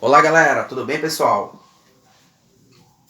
Olá galera, tudo bem pessoal?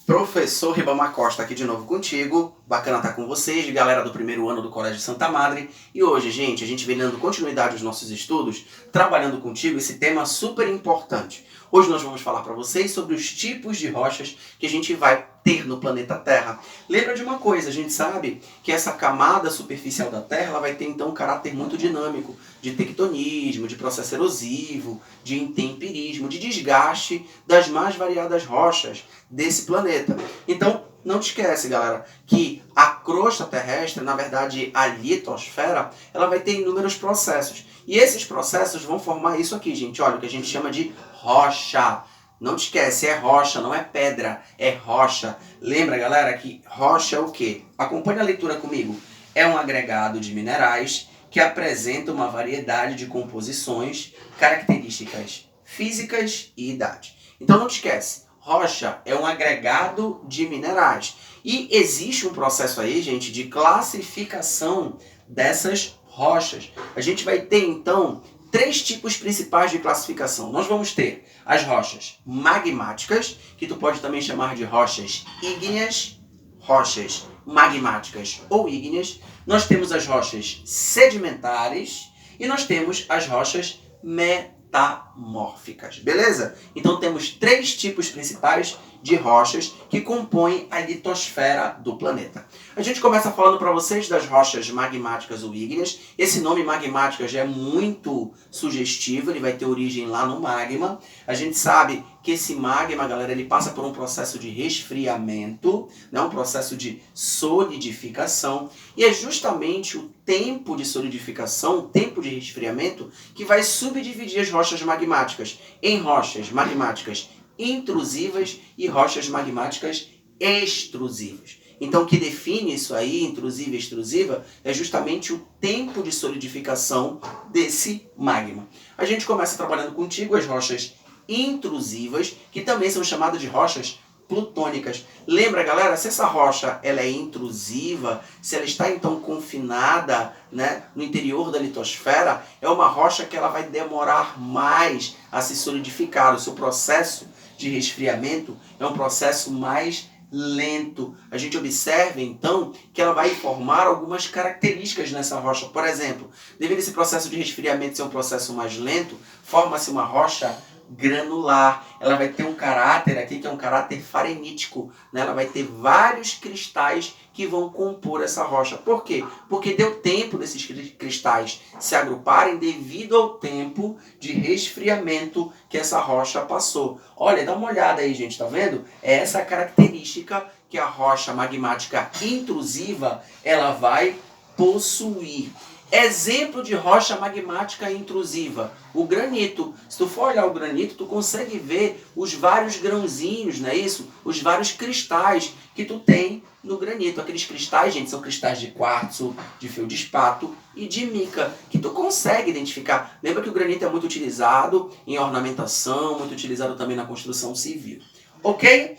Professor Ribamar Costa aqui de novo contigo, bacana estar com vocês, galera do primeiro ano do Colégio Santa Madre. E hoje, gente, a gente vem dando continuidade aos nossos estudos, trabalhando contigo esse tema super importante. Hoje nós vamos falar para vocês sobre os tipos de rochas que a gente vai ter no planeta Terra. Lembra de uma coisa, a gente sabe que essa camada superficial da Terra ela vai ter então um caráter muito dinâmico, de tectonismo, de processo erosivo, de intemperismo, de desgaste das mais variadas rochas desse planeta. Então, não te esquece, galera, que a crosta terrestre, na verdade a litosfera, ela vai ter inúmeros processos. E esses processos vão formar isso aqui, gente. Olha, o que a gente chama de rocha. Não te esquece, é rocha, não é pedra, é rocha. Lembra, galera, que rocha é o quê? Acompanhe a leitura comigo. É um agregado de minerais que apresenta uma variedade de composições, características físicas e idade. Então não te esquece, rocha é um agregado de minerais. E existe um processo aí, gente, de classificação dessas rochas. A gente vai ter, então, três tipos principais de classificação. Nós vamos ter as rochas magmáticas, que tu pode também chamar de rochas ígneas, rochas magmáticas ou ígneas. Nós temos as rochas sedimentares e nós temos as rochas metamórficas, beleza? Então temos três tipos principais de rochas que compõem a litosfera do planeta. A gente começa falando para vocês das rochas magmáticas ou ígneas. Esse nome magmática já é muito sugestivo, ele vai ter origem lá no magma. A gente sabe que esse magma, galera, ele passa por um processo de resfriamento, né? Um processo de solidificação, e é justamente o tempo de solidificação, o tempo de resfriamento, que vai subdividir as rochas magmáticas em rochas magmáticas intrusivas e rochas magmáticas extrusivas. Então, o que define isso aí, intrusiva e extrusiva, é justamente o tempo de solidificação desse magma. A gente começa trabalhando contigo as rochas intrusivas, que também são chamadas de rochas plutônicas. Lembra, galera, se essa rocha ela é intrusiva, se ela está então confinada, né, no interior da litosfera, é uma rocha que ela vai demorar mais a se solidificar. O seu processo de resfriamento é um processo mais lento. A gente observa então que ela vai formar algumas características nessa rocha. Por exemplo, devido a esse processo de resfriamento ser um processo mais lento, forma-se uma rocha granular. Ela vai ter um caráter aqui que é um caráter farenítico, né? Ela vai ter vários cristais que vão compor essa rocha. Por quê? Porque deu tempo desses cristais se agruparem devido ao tempo de resfriamento que essa rocha passou. Olha, dá uma olhada aí, gente, tá vendo? É essa característica que a rocha magmática intrusiva ela vai possuir. Exemplo de rocha magmática intrusiva, o granito. Se tu for olhar o granito, tu consegue ver os vários grãozinhos, não é isso? Os vários cristais que tu tem no granito. Aqueles cristais, gente, são cristais de quartzo, de feldspato e de mica, que tu consegue identificar. Lembra que o granito é muito utilizado em ornamentação, muito utilizado também na construção civil. Ok?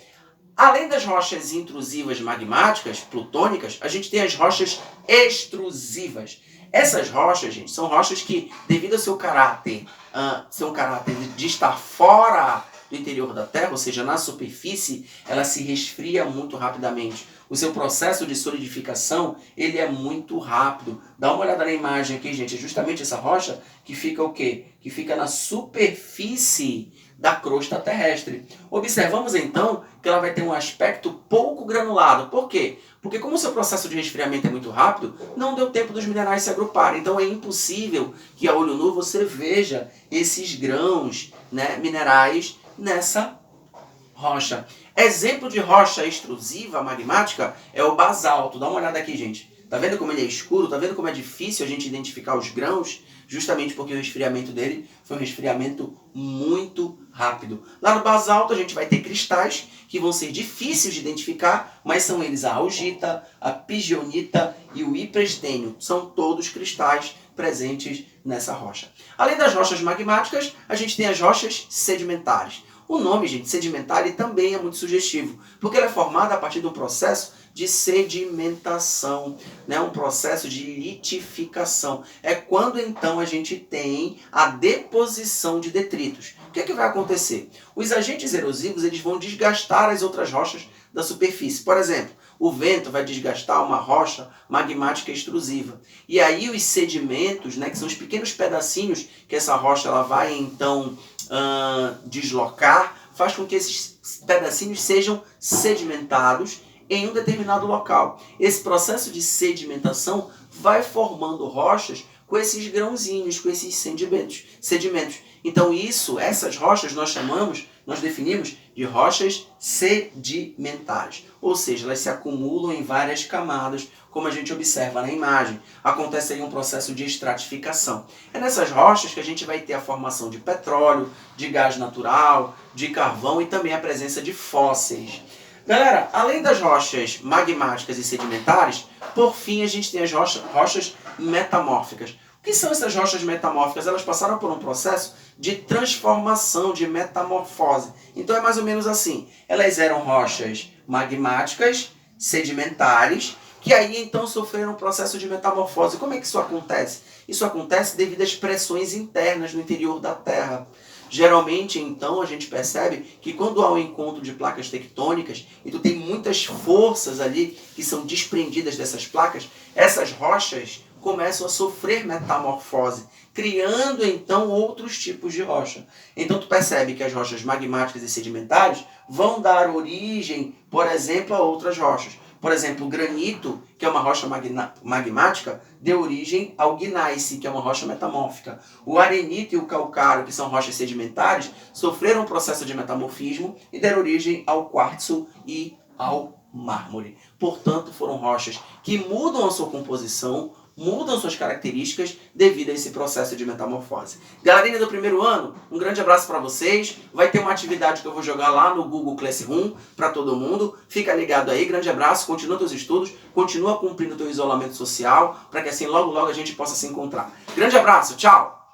Além das rochas intrusivas magmáticas, plutônicas, a gente tem as rochas extrusivas. Essas rochas, gente, são rochas que, devido ao seu caráter de estar fora do interior da Terra, ou seja, na superfície, ela se resfria muito rapidamente. O seu processo de solidificação, ele é muito rápido. Dá uma olhada na imagem aqui, gente. É justamente essa rocha que fica o quê? Que fica na superfície da crosta terrestre. Observamos então que ela vai ter um aspecto pouco granulado. Por quê? Porque como o seu processo de resfriamento é muito rápido, não deu tempo dos minerais se agruparem. Então é impossível que a olho nu você veja esses grãos, né, minerais nessa rocha. Exemplo de rocha extrusiva magmática é o basalto. Dá uma olhada aqui, gente. Tá vendo como ele é escuro? Tá vendo como é difícil a gente identificar os grãos? Justamente porque o resfriamento dele foi um resfriamento muito rápido. Lá no basalto a gente vai ter cristais que vão ser difíceis de identificar, mas são eles a augita, a pigionita e o hiprestênio. São todos cristais presentes nessa rocha. Além das rochas magmáticas, a gente tem as rochas sedimentares. O nome, gente, sedimentar, ele também é muito sugestivo, porque ela é formada a partir de um processo de sedimentação, né? Um processo de litificação. É quando então a gente tem a deposição de detritos. O que vai acontecer? Os agentes erosivos eles vão desgastar as outras rochas da superfície. Por exemplo, o vento vai desgastar uma rocha magmática extrusiva. E aí os sedimentos, né, que são os pequenos pedacinhos que essa rocha ela vai então deslocar, faz com que esses pedacinhos sejam sedimentados em um determinado local. Esse processo de sedimentação vai formando rochas com esses grãozinhos, com esses sedimentos. Então essas rochas nós definimos de rochas sedimentares. Ou seja, elas se acumulam em várias camadas, como a gente observa na imagem. Acontece aí um processo de estratificação. É nessas rochas que a gente vai ter a formação de petróleo, de gás natural, de carvão e também a presença de fósseis. Galera, além das rochas magmáticas e sedimentares, por fim a gente tem as rochas metamórficas. O que são essas rochas metamórficas? Elas passaram por um processo de transformação, de metamorfose. Então é mais ou menos assim. Elas eram rochas magmáticas, sedimentares, que aí então sofreram um processo de metamorfose. Como é que isso acontece? Isso acontece devido às pressões internas no interior da Terra. Geralmente, então, a gente percebe que quando há um encontro de placas tectônicas e tu tem muitas forças ali que são desprendidas dessas placas, essas rochas começam a sofrer metamorfose, criando então outros tipos de rocha. Então tu percebe que as rochas magmáticas e sedimentares vão dar origem, por exemplo, a outras rochas. Por exemplo, o granito, que é uma rocha magmática, deu origem ao gneiss, que é uma rocha metamórfica. O arenito e o calcário, que são rochas sedimentares, sofreram um processo de metamorfismo e deram origem ao quartzo e ao mármore. Portanto, foram rochas que mudam a sua composição, mudam suas características devido a esse processo de metamorfose. Galerinha do primeiro ano, um grande abraço para vocês. Vai ter uma atividade que eu vou jogar lá no Google Classroom para todo mundo. Fica ligado aí, grande abraço, continua teus estudos, continua cumprindo teu isolamento social, para que assim logo a gente possa se encontrar. Grande abraço, tchau!